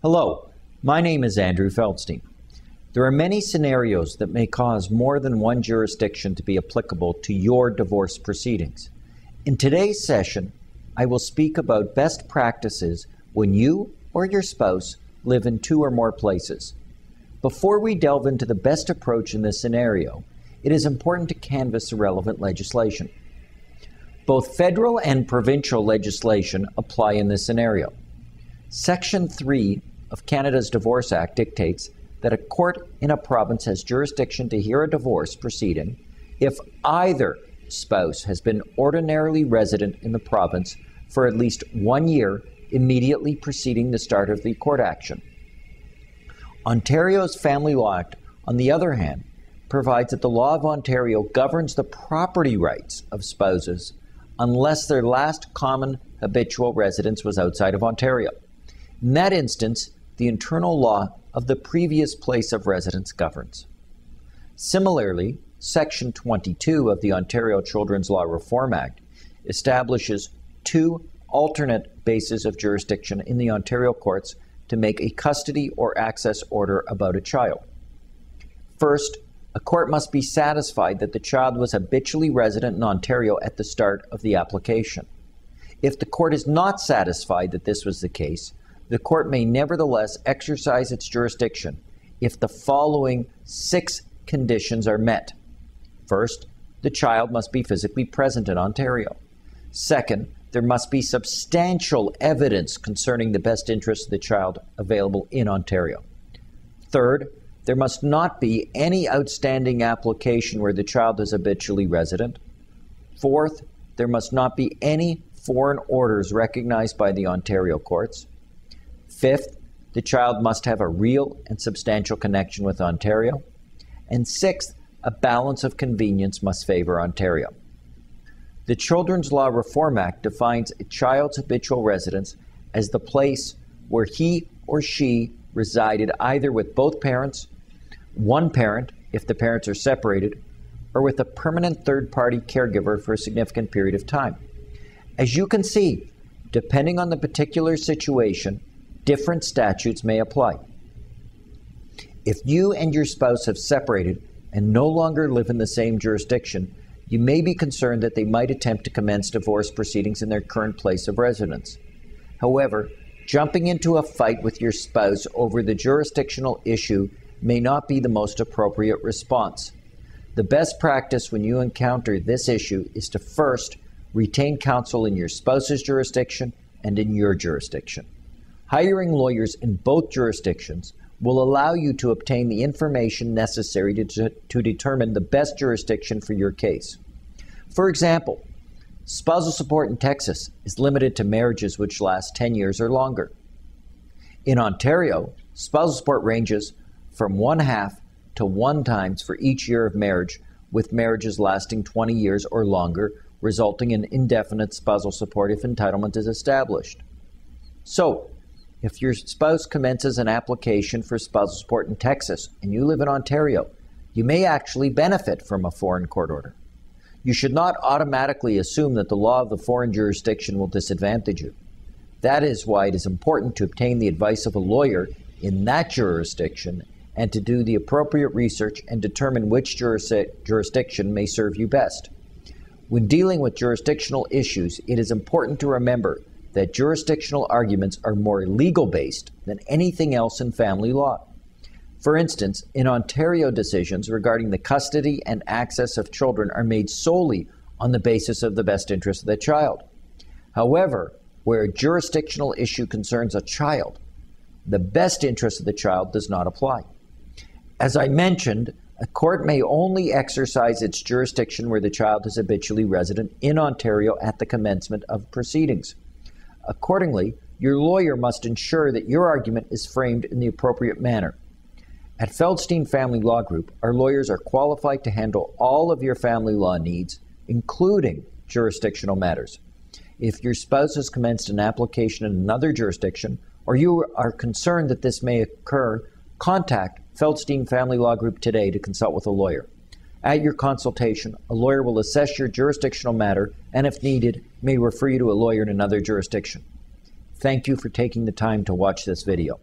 Hello, my name is Andrew Feldstein. There are many scenarios that may cause more than one jurisdiction to be applicable to your divorce proceedings. In today's session, I will speak about best practices when you or your spouse live in two or more places. Before we delve into the best approach in this scenario, it is important to canvass the relevant legislation. Both federal and provincial legislation apply in this scenario. Section 3 of Canada's Divorce Act dictates that a court in a province has jurisdiction to hear a divorce proceeding if either spouse has been ordinarily resident in the province for at least 1 year immediately preceding the start of the court action. Ontario's Family Law Act, on the other hand, provides that the law of Ontario governs the property rights of spouses unless their last common habitual residence was outside of Ontario. In that instance, the internal law of the previous place of residence governs. Similarly, Section 22 of the Ontario Children's Law Reform Act establishes two alternate bases of jurisdiction in the Ontario courts to make a custody or access order about a child. First, a court must be satisfied that the child was habitually resident in Ontario at the start of the application. If the court is not satisfied that this was the case, the court may nevertheless exercise its jurisdiction if the following 6 conditions are met. First, the child must be physically present in Ontario. Second, there must be substantial evidence concerning the best interests of the child available in Ontario. Third, there must not be any outstanding application where the child is habitually resident. Fourth, there must not be any foreign orders recognized by the Ontario courts. Fifth, the child must have a real and substantial connection with Ontario. And sixth, a balance of convenience must favor Ontario. The Children's Law Reform Act defines a child's habitual residence as the place where he or she resided either with both parents, one parent if the parents are separated, or with a permanent third-party caregiver for a significant period of time. As you can see, depending on the particular situation, different statutes may apply. If you and your spouse have separated and no longer live in the same jurisdiction, you may be concerned that they might attempt to commence divorce proceedings in their current place of residence. However, jumping into a fight with your spouse over the jurisdictional issue may not be the most appropriate response. The best practice when you encounter this issue is to first retain counsel in your spouse's jurisdiction and in your jurisdiction. Hiring lawyers in both jurisdictions will allow you to obtain the information necessary to determine the best jurisdiction for your case. For example, spousal support in Texas is limited to marriages which last 10 years or longer. In Ontario, spousal support ranges from 1/2 to 1 times for each year of marriage, with marriages lasting 20 years or longer, resulting in indefinite spousal support if entitlement is established. So, if your spouse commences an application for spousal support in Texas and you live in Ontario, you may actually benefit from a foreign court order. You should not automatically assume that the law of the foreign jurisdiction will disadvantage you. That is why it is important to obtain the advice of a lawyer in that jurisdiction and to do the appropriate research and determine which jurisdiction may serve you best. When dealing with jurisdictional issues, it is important to remember that jurisdictional arguments are more legal-based than anything else in family law. For instance, in Ontario, decisions regarding the custody and access of children are made solely on the basis of the best interest of the child. However, where a jurisdictional issue concerns a child, the best interest of the child does not apply. As I mentioned, a court may only exercise its jurisdiction where the child is habitually resident in Ontario at the commencement of proceedings. Accordingly, your lawyer must ensure that your argument is framed in the appropriate manner. At Feldstein Family Law Group, our lawyers are qualified to handle all of your family law needs, including jurisdictional matters. If your spouse has commenced an application in another jurisdiction, or you are concerned that this may occur, contact Feldstein Family Law Group today to consult with a lawyer. At your consultation, a lawyer will assess your jurisdictional matter and, if needed, may refer you to a lawyer in another jurisdiction. Thank you for taking the time to watch this video.